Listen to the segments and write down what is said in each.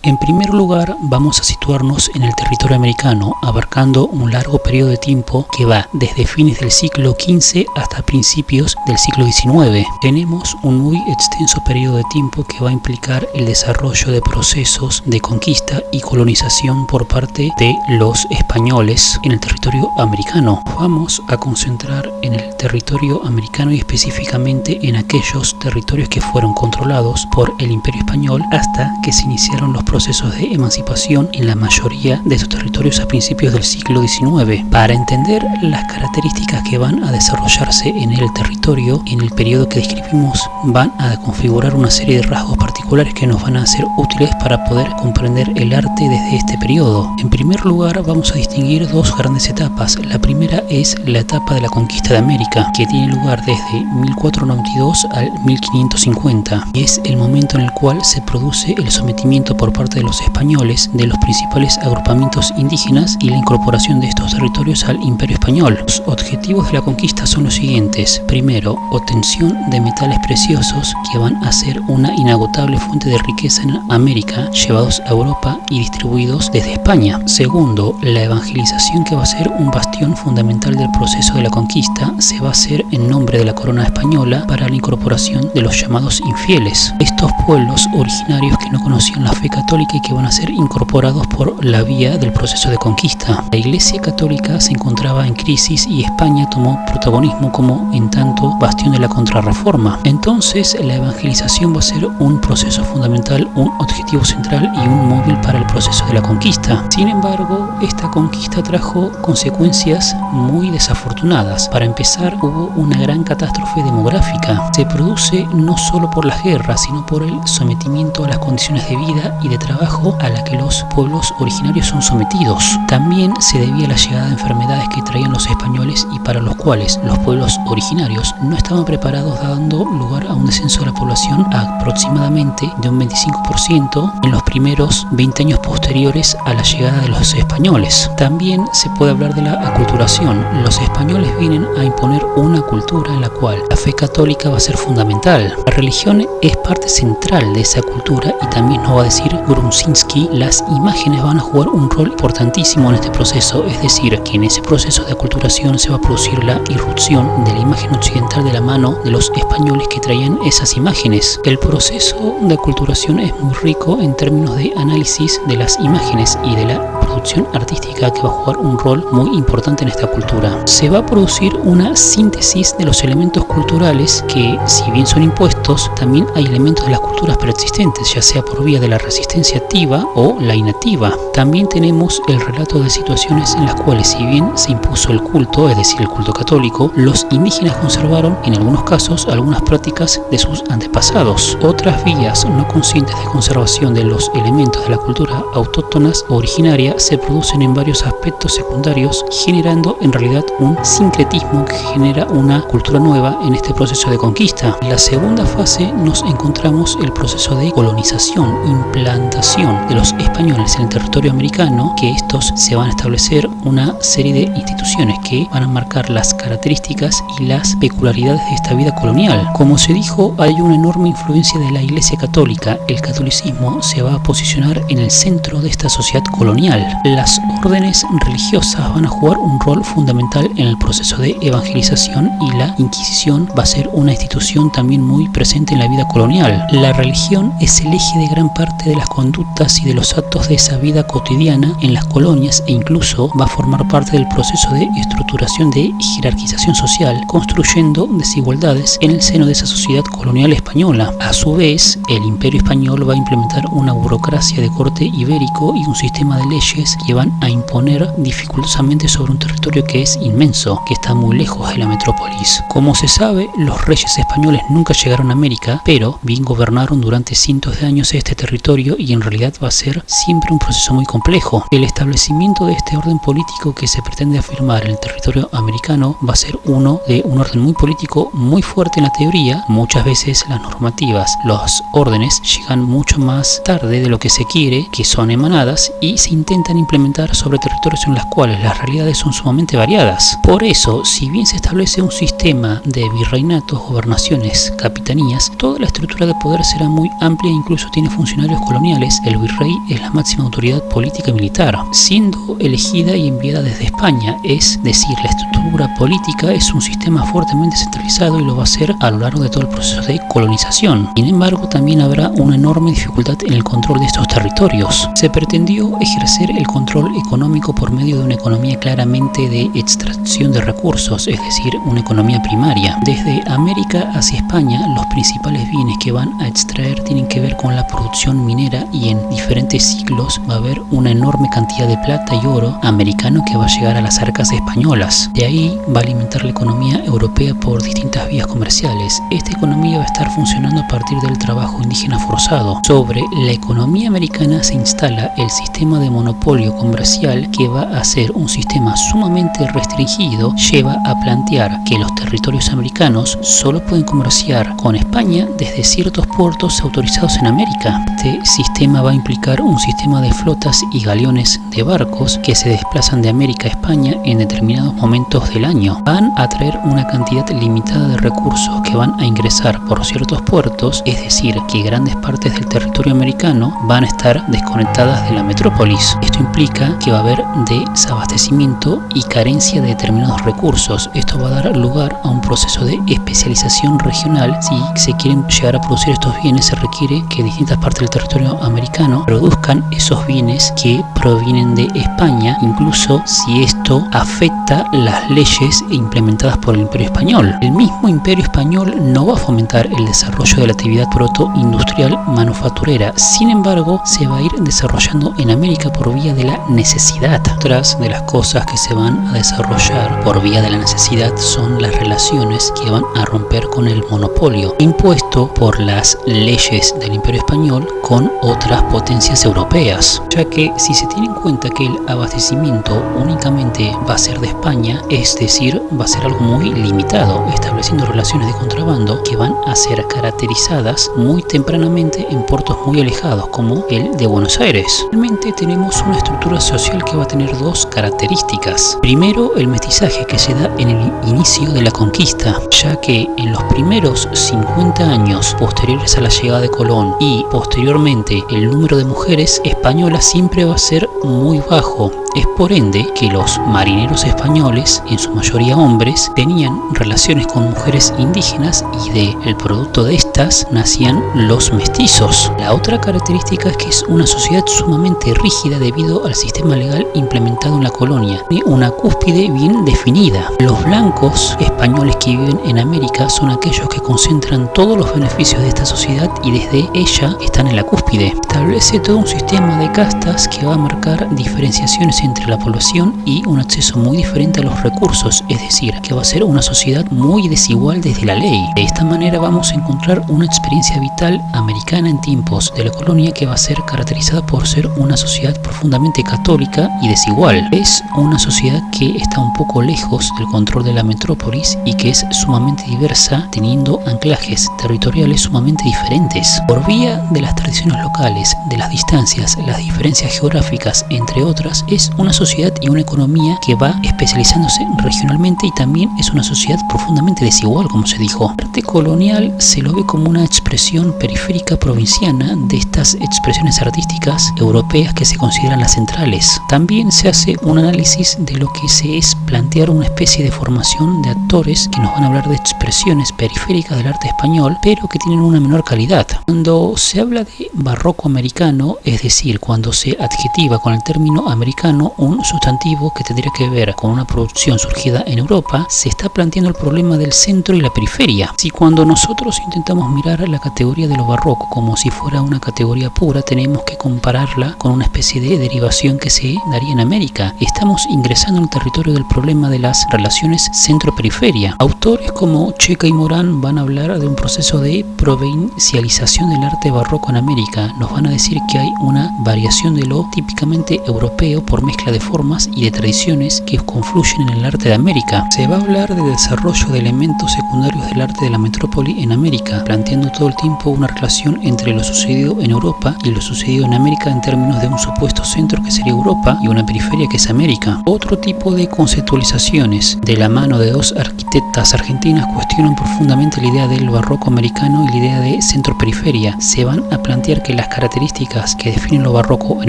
En primer lugar, vamos a situarnos en el territorio americano, abarcando un largo periodo de tiempo que va desde fines del siglo XV hasta principios del siglo XIX. Tenemos un muy extenso periodo de tiempo que va a implicar el desarrollo de procesos de conquista y colonización por parte de los españoles en el territorio americano. Vamos a concentrar en el territorio americano y específicamente en aquellos territorios que fueron controlados por el Imperio Español hasta que se iniciaron los procesos de emancipación en la mayoría de estos territorios a principios del siglo XIX. Para entender las características que van a desarrollarse en el territorio en el periodo que describimos, van a configurar una serie de rasgos particulares que nos van a ser útiles para poder comprender el arte desde este periodo. En primer lugar, vamos a distinguir dos grandes etapas. La primera es la etapa de la conquista de América, que tiene lugar desde 1492 al 1550. Es el momento en el cual se produce el sometimiento por parte de los españoles de los principales agrupamientos indígenas y la incorporación de estos territorios al Imperio Español. Los objetivos de la conquista son los siguientes. Primero, obtención de metales preciosos que van a ser una inagotable fuente de riqueza en América, llevados a Europa y distribuidos desde España. Segundo, la evangelización, que va a ser un bastión fundamental del proceso de la conquista, se va a hacer en nombre de la corona española para la incorporación de los llamados infieles. Estos pueblos originarios que no conocían la fe católica y que van a ser incorporados por la vía del proceso de conquista. La Iglesia Católica se encontraba en crisis y España tomó protagonismo como en tanto bastión de la contrarreforma. Entonces la evangelización va a ser un proceso fundamental, un objetivo central y un móvil para el proceso de la conquista. Sin embargo, esta conquista trajo consecuencias muy desafortunadas. Para empezar, hubo una gran catástrofe demográfica. Se produce no solo por las guerras, sino por el sometimiento a las condiciones de vida y de trabajo a la que los pueblos originarios son sometidos. También se debía a la llegada de enfermedades que traían los españoles y para los cuales los pueblos originarios no estaban preparados, dando lugar a un descenso de la población aproximadamente de un 25% en los primeros 20 años posteriores a la llegada de los españoles. También se puede hablar de la aculturación. Los españoles vienen a imponer una cultura en la cual la fe católica va a ser fundamental. La religión es parte central de esa cultura y también nos va a decir Grunzinski, las imágenes van a jugar un rol importantísimo en este proceso, es decir, que en ese proceso de aculturación se va a producir la irrupción de la imagen occidental de la mano de los españoles que traían esas imágenes. El proceso de aculturación es muy rico en términos de análisis de las imágenes y de la producción artística que va a jugar un rol muy importante en esta cultura. Se va a producir una síntesis de los elementos culturales que, si bien son impuestos, también hay elementos de las culturas preexistentes, ya sea por vía de la resistencia activa o la inactiva. También tenemos el relato de situaciones en las cuales, si bien se impuso el culto, es decir, el culto católico, los indígenas conservaron, en algunos casos, algunas prácticas de sus antepasados. Otras vías no conscientes de conservación de los elementos de la cultura autóctonas o originaria se producen en varios aspectos secundarios, generando en realidad un sincretismo que genera una cultura nueva en este proceso de conquista. En la segunda fase nos encontramos el proceso de colonización, implantación de los españoles en el territorio americano, que estos se van a establecer una serie de instituciones que van a marcar las características y las peculiaridades de esta vida colonial. Como se dijo, hay una enorme influencia de la Iglesia Católica. El catolicismo se va a posicionar en el centro de esta sociedad colonial. Las órdenes religiosas van a jugar un rol fundamental en el proceso de evangelización y la Inquisición va a ser una institución también muy presente en la vida colonial. La religión es el eje de gran parte de las conductas y de los actos de esa vida cotidiana en las colonias e incluso va a formar parte del proceso de estructuración de jerarquización social, construyendo desigualdades en el seno de esa sociedad colonial española. A su vez, el Imperio Español va a implementar una burocracia de corte ibérico y un sistema de leyes que van a imponer dificultosamente sobre un territorio que es inmenso, que está muy lejos de la metrópolis. Como se sabe, los reyes españoles nunca llegaron a América, pero bien gobernaron durante cientos de años este territorio y en realidad va a ser siempre un proceso muy complejo. El establecimiento de este orden político que se pretende afirmar en el territorio americano va a ser uno de un orden muy político, muy fuerte en la teoría. Muchas veces las normativas, los órdenes llegan mucho más tarde de lo que se quiere, que son emanadas, y se intenta intentan implementar sobre territorios en los cuales las realidades son sumamente variadas. Por eso, si bien se establece un sistema de virreinatos, gobernaciones, capitanías, toda la estructura de poder será muy amplia e incluso tiene funcionarios coloniales. El virrey es la máxima autoridad política y militar, siendo elegida y enviada desde España, es decir, la estructura política es un sistema fuertemente centralizado y lo va a ser a lo largo de todo el proceso de colonización. Sin embargo, también habrá una enorme dificultad en el control de estos territorios. Se pretendió ejercer el control económico por medio de una economía claramente de extracción de recursos, es decir, una economía primaria. Desde América hacia España, los principales bienes que van a extraer tienen que ver con la producción minera y en diferentes ciclos va a haber una enorme cantidad de plata y oro americano que va a llegar a las arcas españolas. De ahí va a alimentar la economía europea por distintas vías comerciales. Esta economía va a estar funcionando a partir del trabajo indígena forzado. Sobre la economía americana se instala el sistema de monopolio comercial que va a ser un sistema sumamente restringido, lleva a plantear que los territorios americanos solo pueden comerciar con España desde ciertos puertos autorizados en América. Este sistema va a implicar un sistema de flotas y galeones de barcos que se desplazan de América a España en determinados momentos del año. Van a traer una cantidad limitada de recursos que van a ingresar por ciertos puertos, es decir, que grandes partes del territorio americano van a estar desconectadas de la metrópolis. Esto implica que va a haber desabastecimiento y carencia de determinados recursos. Esto va a dar lugar a un proceso de especialización regional. Si se quieren llegar a producir estos bienes, se requiere que distintas partes del territorio americano produzcan esos bienes que provienen de España, incluso si esto afecta las leyes implementadas por el Imperio Español. El mismo Imperio Español no va a fomentar el desarrollo de la actividad protoindustrial manufacturera, sin embargo se va a ir desarrollando en América por vía de la necesidad. Otras de las cosas que se van a desarrollar por vía de la necesidad son las relaciones que van a romper con el monopolio impuesto por las leyes del Imperio Español con otras potencias europeas, ya que si se tiene en cuenta que el abastecimiento únicamente va a ser de España, es decir, va a ser algo muy limitado, estableciendo relaciones de contrabando que van a ser caracterizadas muy tempranamente en puertos muy alejados como el de Buenos Aires. Realmente tenemos una estructura social que va a tener dos características. Primero, el mestizaje que se da en el inicio de la conquista, ya que en los primeros 50 años posteriores a la llegada de Colón y posteriormente el número de mujeres españolas siempre va a ser muy bajo. Es por ende que los marineros españoles, en su mayoría hombres, tenían relaciones con mujeres indígenas y del producto de estas nacían los mestizos. La otra característica es que es una sociedad sumamente rígida debido al sistema legal implementado en la colonia. Tiene una cúspide bien definida. Los blancos españoles que viven en América son aquellos que concentran todos los beneficios de esta sociedad y desde ella están en la cúspide. Establece todo un sistema de castas que va a marcar diferenciaciones entre la población y un acceso muy diferente a los recursos, es decir, que va a ser una sociedad muy desigual desde la ley. De esta manera vamos a encontrar una experiencia vital americana en tiempos de la colonia que va a ser caracterizada por ser una sociedad profundamente católica y desigual. Es una sociedad que está un poco lejos del control de la metrópolis y que es sumamente diversa, teniendo anclajes territoriales sumamente diferentes. Por vía de las tradiciones locales, de las distancias, las diferencias geográficas, entre otras, es una sociedad y una economía que va especializándose regionalmente y también es una sociedad profundamente desigual, como se dijo. El arte colonial se lo ve como una expresión periférica provinciana de estas expresiones artísticas europeas que se consideran las centrales. También se hace un análisis de lo que se es plantear una especie de formación de actores que nos van a hablar de expresiones periféricas del arte español, pero que tienen una menor calidad. Cuando se habla de barroco americano, es decir, cuando se adjetiva con el término americano un sustantivo que tendría que ver con una producción surgida en Europa, se está planteando el problema del centro y la periferia. Si cuando nosotros intentamos mirar la categoría de lo barroco como si fuera una categoría pura, tenemos que compararla con una especie de derivación que se daría en América. Estamos ingresando en el territorio del problema de las relaciones centro-periferia. Autores como Checa y Morán van a hablar de un proceso de provincialización del arte barroco en América. Nos van a decir que hay una variación de lo típicamente europeo por mezcla de formas y de tradiciones que confluyen en el arte de América. Se va a hablar del desarrollo de elementos secundarios del arte de la metrópoli en América, planteando todo el tiempo una relación entre lo sucedido en Europa y lo sucedido en América en términos de un supuesto centro que sería Europa y una periferia que es América. Otro tipo de conceptualizaciones de la mano de dos arquitectas argentinas cuestionan profundamente la idea del barroco americano y la idea de centro-periferia. Se van a plantear que las características que definen lo barroco en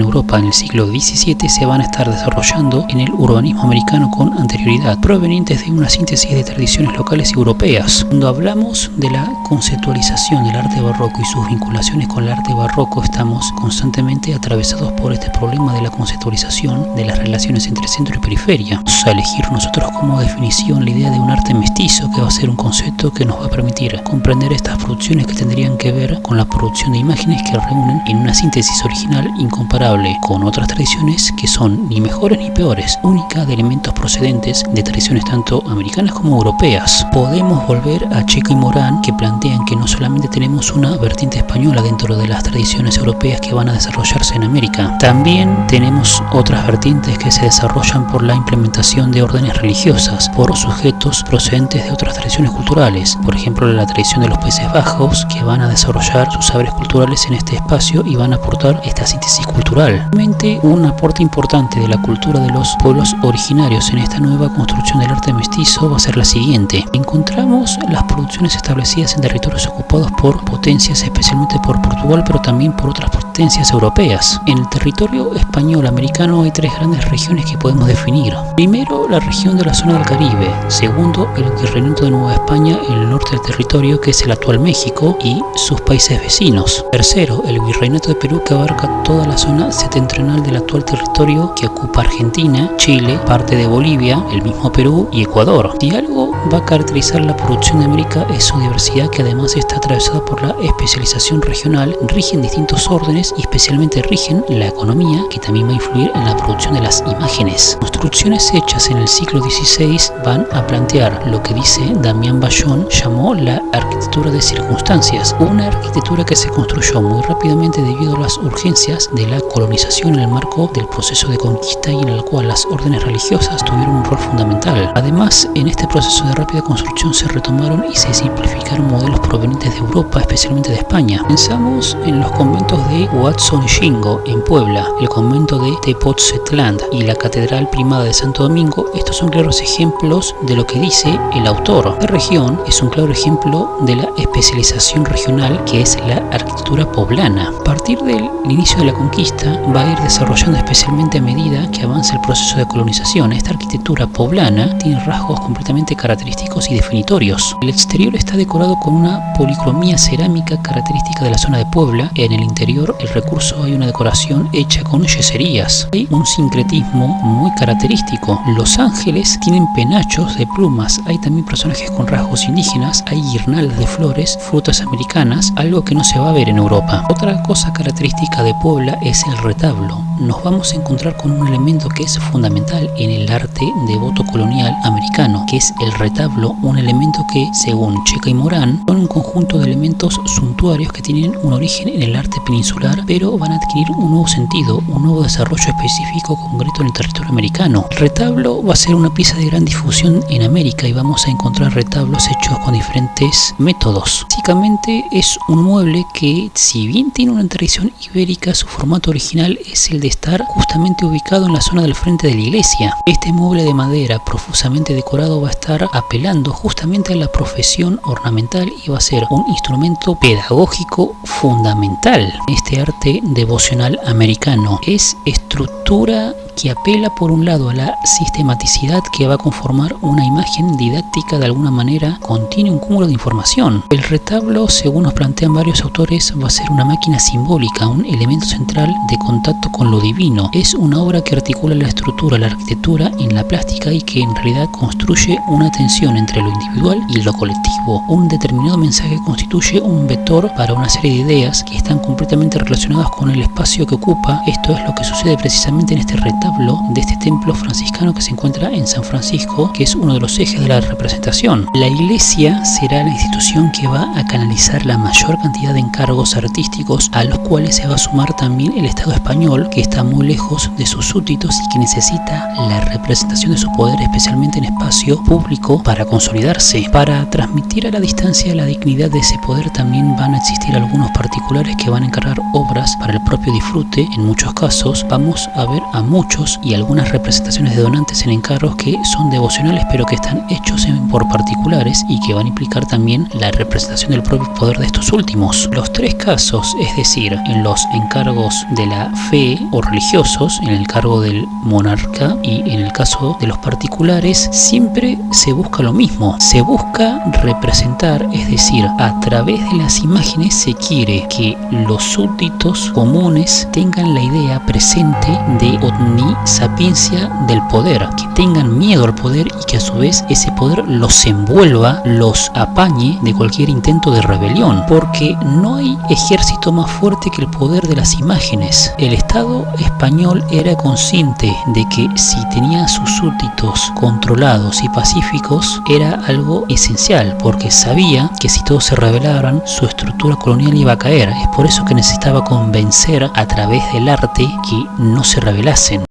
Europa en el siglo XVII se van a estar desarrollando en el urbanismo americano con anterioridad, provenientes de una síntesis de tradiciones locales europeas. Cuando hablamos de la conceptualización del arte barroco y sus vinculaciones con el arte barroco, estamos constantemente atravesados por este problema de la conceptualización de las relaciones entre centro y periferia. Vamos a elegir nosotros como definición la idea de un arte mestizo, que va a ser un concepto que nos va a permitir comprender estas producciones que tendrían que ver con la producción de imágenes que reúnen en una síntesis original incomparable con otras tradiciones que son ni mejores ni peores, única de elementos procedentes de tradiciones tanto americanas como europeas. Podemos volver a Checa y Morán, que plantean que no solamente tenemos una vertiente española dentro de las tradiciones europeas que van a desarrollarse en América, también tenemos otras vertientes que se desarrollan por la implementación de órdenes religiosas, por sujetos procedentes de otras tradiciones culturales, por ejemplo la tradición de los Países Bajos, que van a desarrollar sus saberes culturales en este espacio y van a aportar esta síntesis cultural. Realmente un aporte importante de la cultura de los pueblos originarios en esta nueva construcción del arte mestizo va a ser la siguiente. Encontramos las producciones establecidas en territorios ocupados por potencias, especialmente por Portugal, pero también por otras potencias europeas. En el territorio español americano hay tres grandes regiones que podemos definir. Primero, la región de la zona del Caribe. Segundo, el virreinato de Nueva España en el norte del territorio, que es el actual México y sus países vecinos. Tercero, el virreinato de Perú, que abarca toda la zona septentrional del actual territorio que ocupa Argentina, Chile, parte de Bolivia, el mismo Perú y Ecuador. Si algo va a caracterizar la producción de América es su diversidad, que además está atravesada por la especialización regional, rigen distintos órdenes y especialmente rigen la economía, que también va a influir en la producción de las imágenes. Construcciones hechas en el siglo XVI van a plantear lo que dice Damián Bayón llamó la arquitectura de circunstancias, una arquitectura que se construyó muy rápidamente debido a las urgencias de la colonización en el marco del proceso de conquista y en el cual las órdenes religiosas tuvieron un rol fundamental. Además, en este proceso de rápida construcción se retomaron y se simplificaron modelos provenientes de Europa, especialmente de España. Pensamos en los conventos de Huatzoncingo en Puebla, el convento de Tepoztlán y la Catedral Primada de Santo Domingo. Estos son claros ejemplos de lo que dice el autor. La región es un claro ejemplo de la especialización regional que es la arquitectura poblana. A partir del inicio de la conquista va a ir desarrollando, especialmente a medida que avanza el proceso de colonización. Esta arquitectura poblana tiene rasgos completamente característicos y definitorios. El exterior está decorado con una policromía cerámica característica de la zona de Puebla. En el interior, el recurso hay una decoración hecha con yeserías. Hay un sincretismo muy característico. Los ángeles tienen penachos de plumas. Hay también personajes con rasgos indígenas. Hay guirnaldas de flores, frutas americanas, algo que no se va a ver en Europa. Otra cosa característica de Puebla es el retablo. Nos vamos a encontrar con un elemento que es fundamental en el arte devoto colonial americano, que es el retablo, un elemento que, según Checa y Morán, son un conjunto de elementos suntuarios que tienen un origen en el arte peninsular, pero van a adquirir un nuevo sentido, un nuevo desarrollo específico concreto en el territorio americano. El retablo va a ser una pieza de gran difusión en América y vamos a encontrar retablos hechos con diferentes métodos. Básicamente es un mueble que, si bien tiene una tradición ibérica, su formato original es el de estar justamente ubicado en la zona del frente de la iglesia. Este mueble de madera profusamente decorado va a estar apelando justamente a la profesión ornamental y va a ser un instrumento pedagógico fundamental en este arte devocional americano. Es estructura que apela por un lado a la sistematicidad que va a conformar una imagen didáctica de alguna manera, contiene un cúmulo de información. El retablo, según nos plantean varios autores, va a ser una máquina simbólica, un elemento central de contacto con lo divino. Es una obra que articula la estructura, la arquitectura en la plástica y que en realidad construye una tensión entre lo individual y lo colectivo. Un determinado mensaje constituye un vector para una serie de ideas que están completamente relacionadas con el espacio que ocupa. Esto es lo que sucede precisamente en este retablo retablo de este templo franciscano que se encuentra en San Francisco, que es uno de los ejes de la representación. La iglesia será la institución que va a canalizar la mayor cantidad de encargos artísticos, a los cuales se va a sumar también el Estado español, que está muy lejos de sus súbditos y que necesita la representación de su poder, especialmente en espacio público, para consolidarse. Para transmitir a la distancia la dignidad de ese poder, también van a existir algunos particulares que van a encargar obras para el propio disfrute. En muchos casos vamos a ver a muchos y algunas representaciones de donantes en encargos que son devocionales, pero que están hechos por particulares y que van a implicar también la representación del propio poder de estos últimos. Los tres casos, es decir, en los encargos de la fe o religiosos, en el cargo del monarca y en el caso de los particulares, siempre se busca lo mismo. Se busca representar, es decir, a través de las imágenes se quiere que los súbditos comunes tengan la idea presente de omnisapiencia del poder, que tengan miedo al poder y que a su vez ese poder los envuelva, los apañe de cualquier intento de rebelión, porque no hay ejército más fuerte que el poder de las imágenes. El Estado español era consciente de que si tenía a sus súbditos controlados y pacíficos era algo esencial, porque sabía que si todos se rebelaran su estructura colonial iba a caer. Es por eso que necesitaba convencer a través del arte que no se rebelasen.